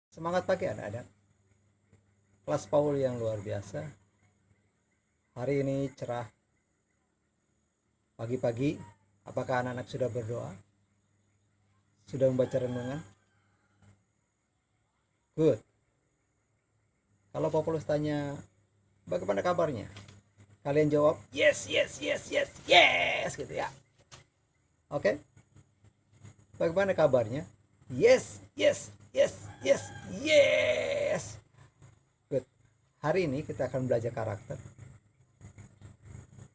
Semangat pagi anak-anak. Kelas Paul yang luar biasa. Hari ini cerah. Pagi-pagi, apakah anak-anak sudah berdoa? Sudah membaca renungan? Good. Kalau Paulus tanya, bagaimana kabarnya? Kalian jawab, yes, yes, yes, yes, yes, gitu ya. Oke? Bagaimana kabarnya? Yes, yes, yes, yes, yes. Good. Hari ini kita akan belajar karakter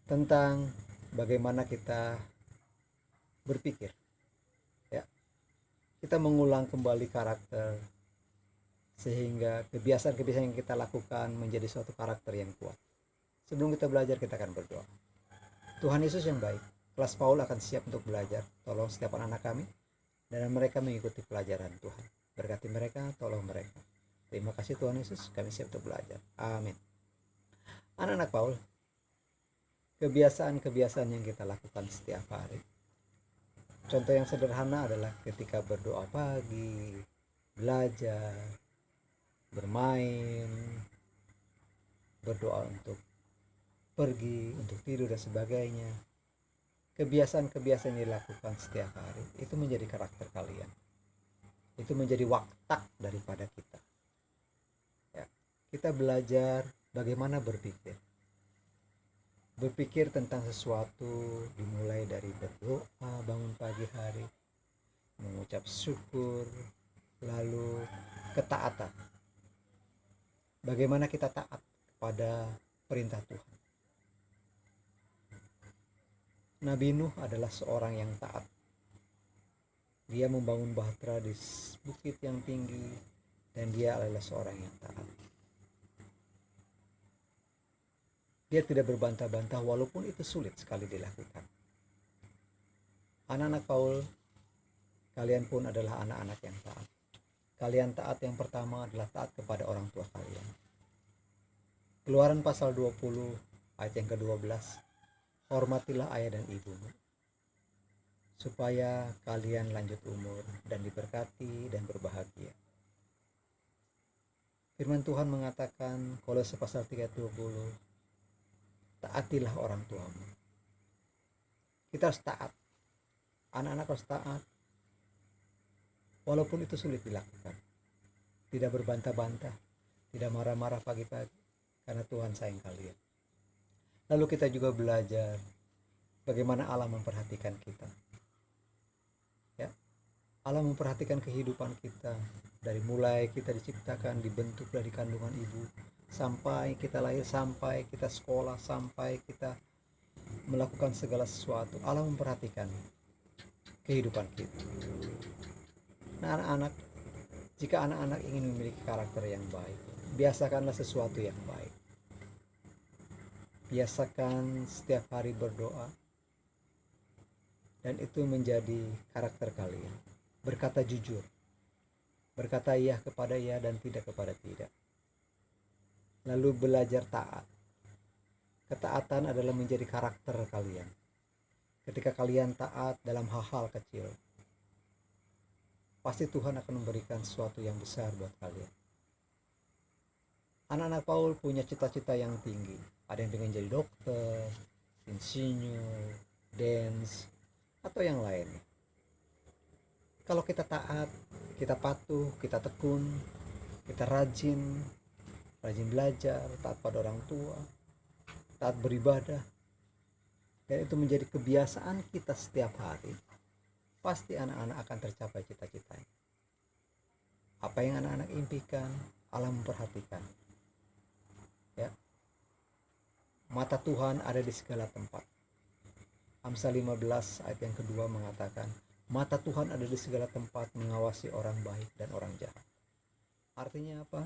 tentang bagaimana kita berpikir. Ya, kita mengulang kembali karakter sehingga kebiasaan-kebiasaan yang kita lakukan menjadi suatu karakter yang kuat. Sebelum kita belajar, kita akan berdoa. Tuhan Yesus yang baik, kelas Paul akan siap untuk belajar. Tolong setiap anak kami dan mereka mengikuti pelajaran Tuhan. Berkati mereka, tolong mereka. Terima kasih Tuhan Yesus, kami siap untuk belajar. Amin. Anak-anak Paul, kebiasaan-kebiasaan yang kita lakukan setiap hari. Contoh yang sederhana adalah ketika berdoa pagi, belajar, bermain, berdoa untuk pergi, untuk tidur dan sebagainya. Kebiasaan-kebiasaan yang dilakukan setiap hari itu menjadi karakter kalian. Itu menjadi watak daripada kita. Ya, kita belajar bagaimana berpikir. Berpikir tentang sesuatu dimulai dari berdoa bangun pagi hari, mengucap syukur, lalu ketaatan. Bagaimana kita taat kepada perintah Tuhan. Nabi Nuh adalah seorang yang taat. Dia membangun bahtera di bukit yang tinggi dan dia adalah seorang yang taat. Dia tidak berbantah-bantah walaupun itu sulit sekali dilakukan. Anak-anak Paul, kalian pun adalah anak-anak yang taat. Kalian taat yang pertama adalah taat kepada orang tua kalian. Keluaran pasal 20 ayat yang ke-12. Hormatilah ayah dan ibumu, supaya kalian lanjut umur dan diberkati dan berbahagia. Firman Tuhan mengatakan, Kolose pasal 3:20, taatilah orang tuamu. Kita harus taat. Anak-anak harus taat. Walaupun itu sulit dilakukan. Tidak berbantah-bantah, tidak marah-marah pagi-pagi, karena Tuhan sayang kalian. Lalu kita juga belajar bagaimana Allah memperhatikan kita. Ya, Allah memperhatikan kehidupan kita dari mulai kita diciptakan, dibentuk dari kandungan ibu, sampai kita lahir, sampai kita sekolah, sampai kita melakukan segala sesuatu. Allah memperhatikan kehidupan kita. Nah, anak-anak, jika anak-anak ingin memiliki karakter yang baik, biasakanlah sesuatu yang baik. Biasakan setiap hari berdoa, dan itu menjadi karakter kalian. Berkata jujur, berkata iya kepada iya dan tidak kepada tidak. Lalu belajar taat. Ketaatan adalah menjadi karakter kalian. Ketika kalian taat dalam hal-hal kecil, pasti Tuhan akan memberikan sesuatu yang besar buat kalian. Anak-anak Paul punya cita-cita yang tinggi. Ada yang pengen jadi dokter, insinyur, dance, atau yang lain. Kalau kita taat, kita patuh, kita tekun, kita rajin belajar, taat pada orang tua, taat beribadah, dan itu menjadi kebiasaan kita setiap hari, pasti anak-anak akan tercapai cita-citanya. Apa yang anak-anak impikan, Allah memperhatikan. Ya, mata Tuhan ada di segala tempat. Amsal 15 ayat yang kedua mengatakan, mata Tuhan ada di segala tempat mengawasi orang baik dan orang jahat. Artinya apa?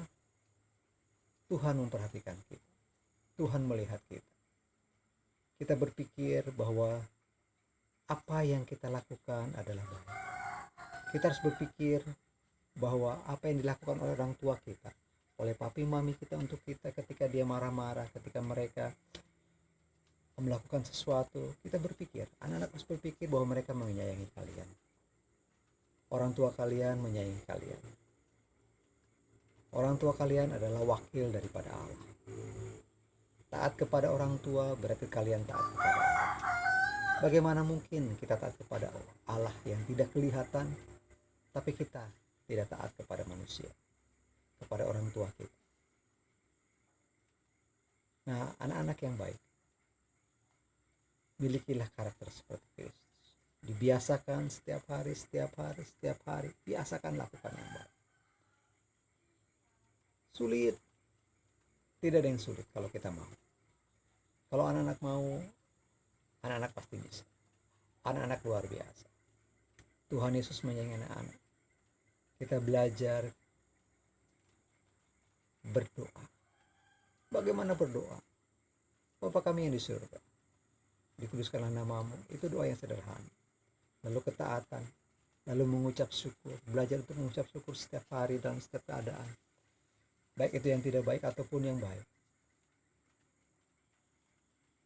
Tuhan memperhatikan kita. Tuhan melihat kita. Kita berpikir bahwa apa yang kita lakukan adalah baik. Kita harus berpikir bahwa apa yang dilakukan oleh orang tua kita, oleh papi mami kita untuk kita ketika dia marah-marah, ketika mereka melakukan sesuatu, kita berpikir, anak-anak harus berpikir bahwa mereka menyayangi kalian. Orang tua kalian menyayangi kalian. Orang tua kalian adalah wakil daripada Allah. Taat kepada orang tua berarti kalian taat kepada Allah. Bagaimana mungkin kita taat kepada Allah yang tidak kelihatan, tapi kita tidak taat kepada manusia, kepada orang tua kita. Nah, anak-anak yang baik, milikilah karakter seperti Kristus. Dibiasakan setiap hari, biasakan lakukan yang baik. Sulit, tidak ada yang sulit kalau kita mau. Kalau anak-anak mau, anak-anak pasti bisa. Anak-anak luar biasa. Tuhan Yesus menyayangi anak-anak. Kita belajar berdoa. Bagaimana berdoa? Bapa kami yang di surga, dikuduskanlah namamu. Itu doa yang sederhana. Lalu ketaatan, lalu mengucap syukur. Belajar untuk mengucap syukur setiap hari dalam setiap keadaan, baik itu yang tidak baik ataupun yang baik.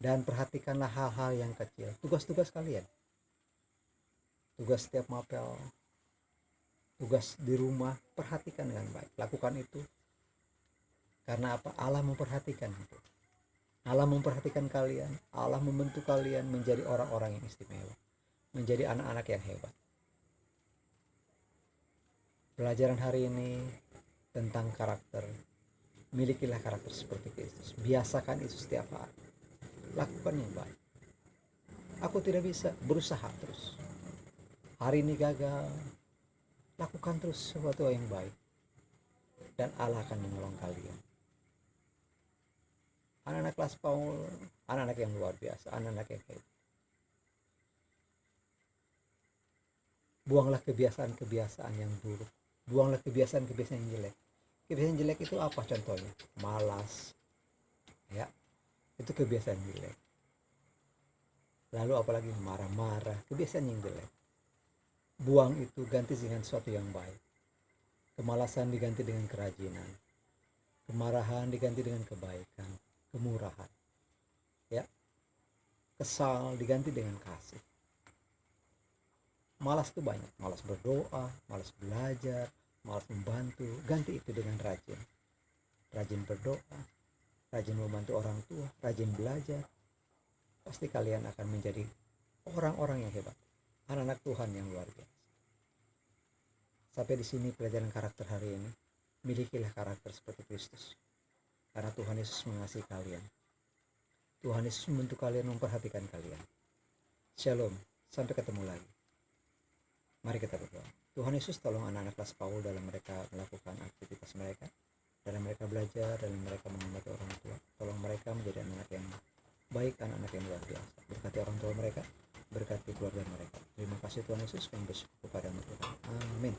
Dan perhatikanlah hal-hal yang kecil. Tugas-tugas kalian, tugas setiap mapel, tugas di rumah, perhatikan dengan baik. Lakukan itu. Karena apa? Allah memperhatikan itu. Allah memperhatikan kalian. Allah membentuk kalian menjadi orang-orang yang istimewa, menjadi anak-anak yang hebat. Pelajaran hari ini tentang karakter. Milikilah karakter seperti Kristus. Biasakan itu setiap hari. Lakukan yang baik. Aku tidak bisa, berusaha terus. Hari ini gagal, lakukan terus sesuatu yang baik, dan Allah akan menolong kalian. Anak-anak kelas Paul, anak-anak yang luar biasa, anak-anak yang hebat. Buanglah kebiasaan-kebiasaan yang buruk. Buanglah kebiasaan-kebiasaan yang jelek. Kebiasaan jelek itu apa contohnya? Malas, ya, itu kebiasaan jelek. Lalu apalagi marah-marah, kebiasaan yang jelek. Buang itu, ganti dengan sesuatu yang baik. Kemalasan diganti dengan kerajinan. Kemarahan diganti dengan kebaikan, kemurahan. Ya. Kesal diganti dengan kasih. Malas itu banyak, malas berdoa, malas belajar, malas membantu. Ganti itu dengan rajin. Rajin berdoa, rajin membantu orang tua, rajin belajar. Pasti kalian akan menjadi orang-orang yang hebat, anak-anak Tuhan yang luar biasa. Sampai di sini pelajaran karakter hari ini. Milikilah karakter seperti Kristus, karena Tuhan Yesus mengasihi kalian. Tuhan Yesus membentuk kalian, memperhatikan kalian. Shalom, sampai ketemu lagi. Mari kita berdoa. Tuhan Yesus, tolong anak-anak kelas Paul dalam mereka melakukan aktivitas mereka, dalam mereka belajar, dalam mereka menghormati orang tua. Tolong mereka menjadi anak yang baik, anak-anak yang luar biasa. Berkati orang tua mereka, berkati keluarga mereka. Terima kasih Tuhan Yesus, kami bersyukur kepadamu Tuhan. Amin.